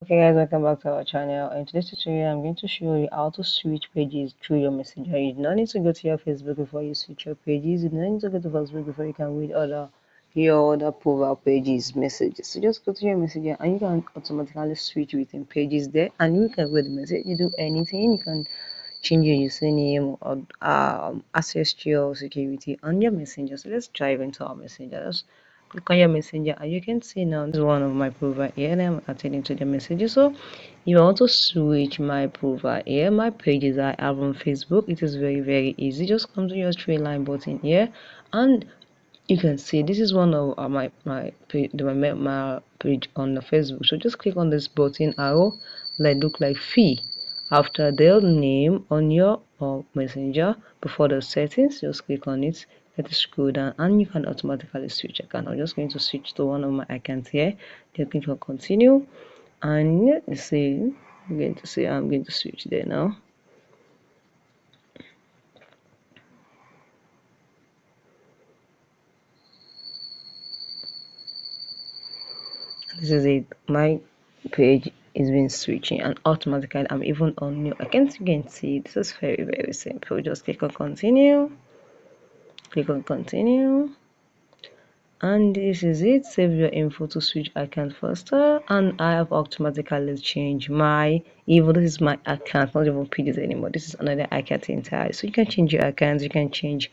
Okay guys, welcome back to our channel. In today's tutorial I'm going to show you how to switch pages through your messenger. You do not need to go to your Facebook before you switch your pages. You do not need to go to Facebook before you can read your other profile pages messages. So just go to your messenger and you can automatically switch within pages there, and you can read the message. You do anything. You can change your username or access to your security on your messenger. So let's dive into our messenger. Let's click on your messenger, and you can see now this is one of my profile here, and I'm attending to the messages. So you want to switch my profile here, my pages I have on Facebook. It is very easy. Just come to your three line button here, and you can see this is one of my page on the Facebook. So just click on this button arrow that look like fee after their name on your messenger. Before the settings, just click on it, let it scroll down, and you can automatically switch account. I'm just going to switch to one of my accounts here. Then click on continue, and you see I'm going to switch there now. This is it, my page is been switching, and automatically I'm even on new. I can't again see. This is very simple. Just click on continue, and this is it. Save your info to switch account faster, and I have automatically changed my, even this is my account, not even pages anymore. This is another account entirely. So you can change your accounts, you can change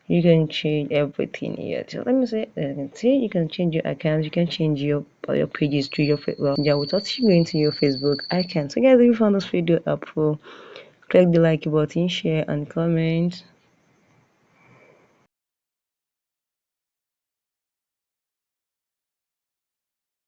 everything here. So let me say, you can see you can change your accounts, you can change your pages to your yeah, without you going to your Facebook account. So guys, if you found this video helpful, click the like button, share and comment.